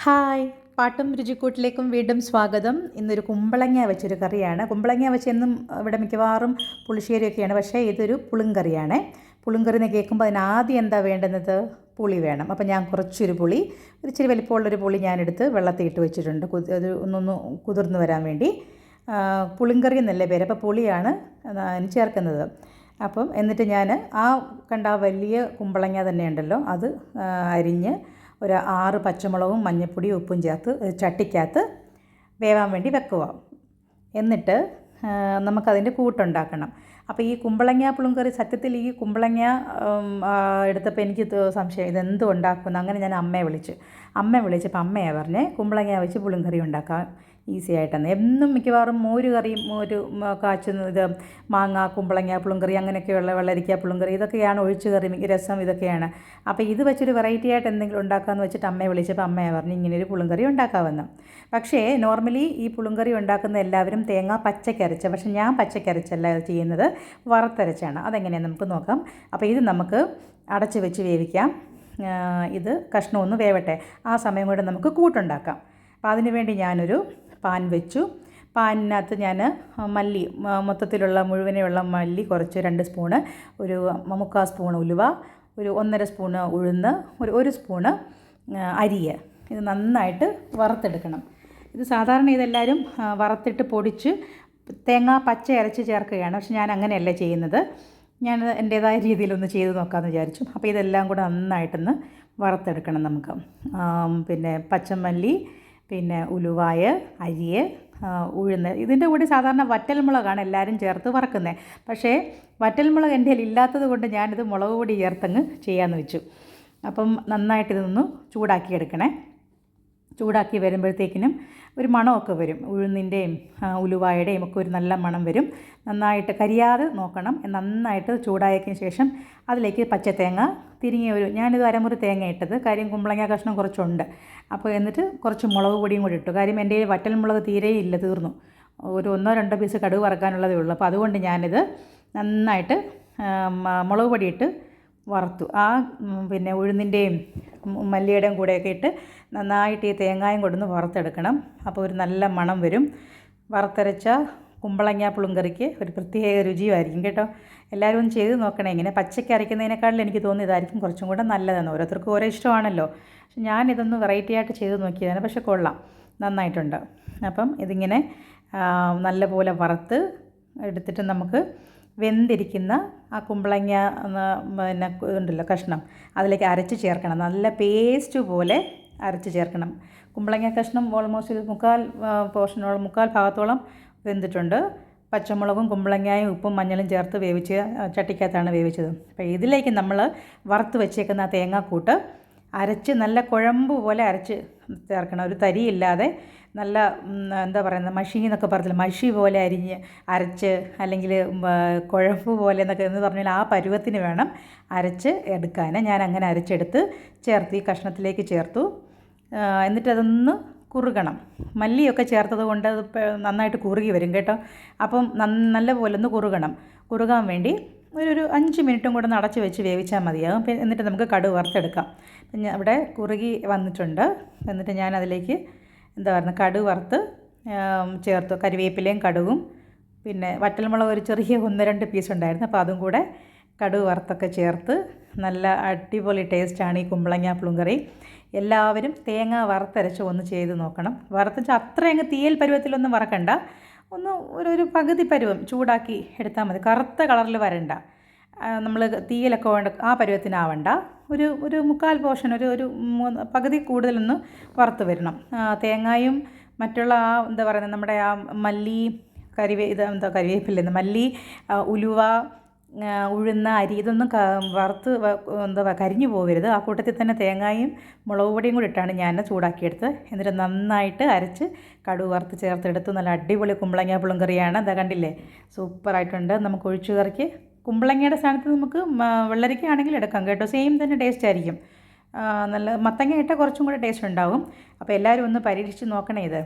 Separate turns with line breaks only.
Hi, പാട്ടും രുചിക്കൂട്ടിലേക്കും വീണ്ടും സ്വാഗതം. ഇന്നൊരു കുമ്പളങ്ങ വെച്ചൊരു കറിയാണ്. കുമ്പളങ്ങ വെച്ച് എന്നും ഇവിടെ മിക്കവാറും പുളിശ്ശേരിയൊക്കെയാണ്, പക്ഷേ ഇതൊരു പുളിങ്കറിയാണ്. പുളിങ്കറി എന്ന് കേൾക്കുമ്പോൾ അതിനാദ്യം എന്താ വേണ്ടുന്നത്? പുളി വേണം. അപ്പോൾ ഞാൻ കുറച്ചൊരു പുളി, ഒരു ഇച്ചിരി വലിപ്പമുള്ളൊരു പുളി ഞാനെടുത്ത് വെള്ളത്തിൽ ഇട്ട് വെച്ചിട്ടുണ്ട്, അത് ഒന്നൊന്ന് കുതിർന്ന് വരാൻ വേണ്ടി. പുളിങ്കറി എന്നല്ലേ പേര്, അപ്പോൾ പുളിയാണ് അതിന് ചേർക്കുന്നത്. അപ്പം എന്നിട്ട് ഞാൻ കണ്ട വലിയ കുമ്പളങ്ങ തന്നെ ഉണ്ടല്ലോ, അത് അരിഞ്ഞ് ഒരു 6 പച്ചമുളകും മഞ്ഞൾപ്പൊടിയും ഉപ്പും ചേർത്ത് ചട്ടിക്കകത്ത് വേവാൻ വേണ്ടി വെക്കുക. എന്നിട്ട് നമുക്കതിൻ്റെ കൂട്ടുണ്ടാക്കണം. അപ്പോൾ ഈ കുമ്പളങ്ങ പുളിങ്കറി, സത്യത്തിൽ ഈ കുമ്പളങ്ങ എടുത്തപ്പോൾ എനിക്ക് സംശയം, ഇതെന്തും ഉണ്ടാക്കുമെന്ന്. അങ്ങനെ ഞാൻ അമ്മയെ വിളിച്ചപ്പോൾ അമ്മയാണ് പറഞ്ഞത് കുമ്പളങ്ങ വെച്ച് പുളിങ്കറി ഉണ്ടാക്കാം ഈസി ആയിട്ടാണ്. എന്നും മിക്കവാറും മോര് കറിയും കാച്ചുന്ന ഇത് മാങ്ങ കുമ്പളങ്ങ പുളിങ്കറി അങ്ങനെയൊക്കെയുള്ള വെള്ളരിക്ക പുളിങ്കറി ഇതൊക്കെയാണ്, ഒഴിച്ചു കറി രസം ഇതൊക്കെയാണ്. അപ്പോൾ ഇത് വെച്ചൊരു വെറൈറ്റി ആയിട്ട് എന്തെങ്കിലും ഉണ്ടാക്കാമെന്ന് വെച്ചിട്ട് അമ്മയെ വിളിച്ചപ്പോൾ അമ്മയാണ് പറഞ്ഞു ഇങ്ങനെയൊരു പുളിങ്കറി ഉണ്ടാക്കാമെന്ന്. പക്ഷേ നോർമലി ഈ പുളിങ്കറി ഉണ്ടാക്കുന്ന എല്ലാവരും തേങ്ങ പച്ചക്കരച്ച, പക്ഷേ ഞാൻ പച്ചക്കരച്ചല്ല ചെയ്യുന്നത്, വറുത്തരച്ചാണ്. അതെങ്ങനെയാണ് നമുക്ക് നോക്കാം. അപ്പോൾ ഇത് നമുക്ക് അടച്ച് വെച്ച് വേവിക്കാം. ഇത് കഷ്ണം ഒന്ന് വേവട്ടെ, ആ സമയം കൊണ്ട് നമുക്ക് കൂട്ടുണ്ടാക്കാം. അപ്പോൾ അതിന് വേണ്ടി ഞാനൊരു പാൻ വെച്ചു. പാനിനകത്ത് ഞാൻ മല്ലി, മൊത്തത്തിലുള്ള മുഴുവനുള്ള മല്ലി കുറച്ച് 2 സ്പൂണ്, ഒരു 3/4 സ്പൂൺ ഉലുവ, ഒരു 1.5 സ്പൂണ് ഉഴുന്ന്, ഒരു സ്പൂണ് അരിയ, ഇത് നന്നായിട്ട് വറുത്തെടുക്കണം. ഇത് സാധാരണ ഇതെല്ലാവരും വറുത്തിട്ട് പൊടിച്ച് തേങ്ങ പച്ച അരച്ച് ചേർക്കുകയാണ്, പക്ഷെ ഞാൻ അങ്ങനെയല്ല ചെയ്യുന്നത്. ഞാൻ എൻ്റേതായ രീതിയിലൊന്ന് ചെയ്ത് നോക്കാമെന്ന് വിചാരിച്ചു. അപ്പോൾ ഇതെല്ലാം കൂടെ നന്നായിട്ടൊന്ന് വറുത്തെടുക്കണം നമുക്ക്. പിന്നെ പച്ചമല്ലി, പിന്നെ ഉലുവായ, അരിയെ, ഉഴുന്ന്, ഇതിൻ്റെ കൂടെ സാധാരണ വറ്റൽമുളകാണ് എല്ലാവരും ചേർത്ത് വറക്കുന്നത്. പക്ഷേ വറ്റൽമുളക് എൻ്റെ കയ്യിൽ ഇല്ലാത്തത് കൊണ്ട് ഞാനിത് മുളക് പൊടി ചേർത്തങ്ങ് ചെയ്യാമെന്ന് വെച്ചു. അപ്പം നന്നായിട്ട് ഇതൊന്ന് ചൂടാക്കി വരുമ്പോഴത്തേക്കിനും ഒരു മണമൊക്കെ വരും, ഉഴുന്നിൻ്റെയും ഉലുവായുടെയും ഒക്കെ ഒരു നല്ല മണം വരും. നന്നായിട്ട് കരിയാതെ നോക്കണം. നന്നായിട്ട് ചൂടായതിന് ശേഷം അതിലേക്ക് പച്ചത്തേങ്ങ ഞാനിത് അരമുറി തേങ്ങ ഇട്ടത്, കാര്യം കുമ്പളങ്ങ കഷ്ണം കുറച്ചുണ്ട്. അപ്പോൾ എന്നിട്ട് കുറച്ച് മുളക് പൊടിയും കൂടി ഇട്ടു. കാര്യം എൻ്റെ വറ്റൽമുളക് തീരെ ഇല്ല, തീർന്നു. ഒരു 1-2 പീസ് കടുക് വറക്കാനുള്ളതേ ഉള്ളൂ. അപ്പോൾ അതുകൊണ്ട് ഞാനിത് നന്നായിട്ട് മുളക് പൊടിയിട്ട് വറുത്തു. പിന്നെ ഉഴുന്നിൻ്റെയും മല്ലിയുടെയും കൂടെയൊക്കെ ഇട്ട് നന്നായിട്ട് ഈ തേങ്ങായും കൊണ്ടൊന്ന് വറുത്തെടുക്കണം. അപ്പോൾ ഒരു നല്ല മണം വരും. വറുത്തരച്ച കുമ്പളങ്ങ പുളിങ്കറിക്ക് ഒരു പ്രത്യേക രുചിയുമായിരിക്കും കേട്ടോ. എല്ലാവരും ഒന്ന് ചെയ്ത് നോക്കണേ. ഇങ്ങനെ പച്ചയ്ക്ക് അരയ്ക്കുന്നതിനേക്കാളും എനിക്ക് തോന്നുന്നു ഇതായിരിക്കും കുറച്ചും കൂടെ നല്ലതെന്ന്. ഓരോരുത്തർക്കും ഓരോ ഇഷ്ടമാണല്ലോ. പക്ഷെ ഞാനിതൊന്ന് വെറൈറ്റി ആയിട്ട് ചെയ്ത് നോക്കിയതാണ്, പക്ഷെ കൊള്ളാം, നന്നായിട്ടുണ്ട്. അപ്പം ഇതിങ്ങനെ നല്ലപോലെ വറുത്ത് എടുത്തിട്ട് നമുക്ക് വെന്തിരിക്കുന്ന ആ കുമ്പളങ്ങ പിന്നെ ഇതുണ്ടല്ലോ കഷ്ണം, അതിലേക്ക് അരച്ച് ചേർക്കണം. നല്ല പേസ്റ്റ് പോലെ അരച്ച് ചേർക്കണം. കുമ്പളങ്ങ കഷ്ണം ഓൾമോസ്റ്റ് 3/4 ഭാഗത്തോളം വെന്തിട്ടുണ്ട്. പച്ചമുളകും കുമ്പളങ്ങയും ഉപ്പും മഞ്ഞളും ചേർത്ത് വേവിച്ച് ചട്ടിക്കകത്താണ് വേവിച്ചത്. അപ്പോൾ ഇതിലേക്ക് നമ്മൾ വറുത്ത് വെച്ചേക്കുന്ന തേങ്ങാക്കൂട്ട് അരച്ച് നല്ല കുഴമ്പ് പോലെ അരച്ച് ചേർക്കണം. ഒരു തരിയില്ലാതെ നല്ല എന്താ പറയുന്നത്, മഷി എന്നൊക്കെ പറഞ്ഞില്ല, മഷി പോലെ അരച്ച്, അല്ലെങ്കിൽ കുഴമ്പ് പോലെ എന്നൊക്കെ എന്ന് പറഞ്ഞാൽ ആ പരുവത്തിന് വേണം അരച്ച് എടുക്കാൻ. ഞാൻ അങ്ങനെ അരച്ചെടുത്ത് ഈ കഷ്ണത്തിലേക്ക് ചേർത്തു. എന്നിട്ട് അതൊന്ന് കുറുകണം. മല്ലിയൊക്കെ ചേർത്തത് കൊണ്ട് അത് നന്നായിട്ട് കുറുകി വരും കേട്ടോ. അപ്പം നല്ല പോലെ ഒന്ന് കുറുകാൻ വേണ്ടി ഒരു 5 മിനിറ്റും കൂടെ ഒന്ന് അടച്ച് വെച്ച് വേവിച്ചാൽ മതിയാകും. എന്നിട്ട് നമുക്ക് കടുക് വറുത്തെടുക്കാം. പിന്നെ ഇവിടെ കുറുകി വന്നിട്ടുണ്ട്. എന്നിട്ട് ഞാൻ അതിലേക്ക് കടുക് വറുത്ത് ചേർത്തു. കരിവേപ്പിലയും കടുകും, പിന്നെ വറ്റൽമുളക് ഒരു ചെറിയ 1-2 പീസ് ഉണ്ടായിരുന്നു, അപ്പോൾ അതും കൂടെ കടുക് വറുത്തൊക്കെ ചേർത്ത് നല്ല അടിപൊളി ടേസ്റ്റാണ് ഈ കുമ്പളങ്ങ പുളിങ്കറി. എല്ലാവരും തേങ്ങ വറുത്തരച്ച് ഒന്ന് ചെയ്ത് നോക്കണം. വറുത്തരച്ച് അത്ര അങ്ങ് തീയൽ പരുവത്തിലൊന്നും വറക്കണ്ട, ഒന്ന് ഒരു പകുതി പരുവം ചൂടാക്കി എടുത്താൽ മതി. കറുത്ത കളറിൽ വരണ്ട, നമ്മൾ തീയലൊക്കെ വേണ്ട ആ പരുവത്തിനാവണ്ട. ഒരു 1/4 പോർഷൻ, ഒരു പകുതി കൂടുതലൊന്ന് വറുത്ത് വരണം. തേങ്ങയും മറ്റുള്ള എന്താ പറയുന്നത്, നമ്മുടെ മല്ലി, കരിവേപ്പില്ലെന്ന് മല്ലി, ഉലുവ, ഉഴുന്ന, അരി, ഇതൊന്നും വറുത്ത് കരിഞ്ഞു പോകരുത്. ആ കൂട്ടത്തിൽ തന്നെ തേങ്ങയും മുളക് പൊടിയും കൂടി ഇട്ടാണ് ഞാൻ ചൂടാക്കിയെടുത്ത്. എന്നിട്ട് നന്നായിട്ട് അരച്ച് കടുക് വറുത്ത് ചേർത്തെടുത്ത് നല്ല അടിപൊളി കുമ്പളങ്ങ പുളിങ്കറിയാണ്. അതാ കണ്ടില്ലേ, സൂപ്പറായിട്ടുണ്ട്. നമുക്ക് ഒഴിച്ചു കറിക്ക് കുമ്പളങ്ങയുടെ സ്ഥാനത്ത് നമുക്ക് വെള്ളരിക്ക ആണെങ്കിൽ എടുക്കാം കേട്ടോ, സെയിം തന്നെ ടേസ്റ്റ് ആയിരിക്കും. നല്ല മത്തങ്ങ ഇട്ടാൽ കുറച്ചും കൂടെ ടേസ്റ്റ് ഉണ്ടാകും. അപ്പോൾ എല്ലാവരും ഒന്ന് പരീക്ഷിച്ച് നോക്കണേ ഇത്.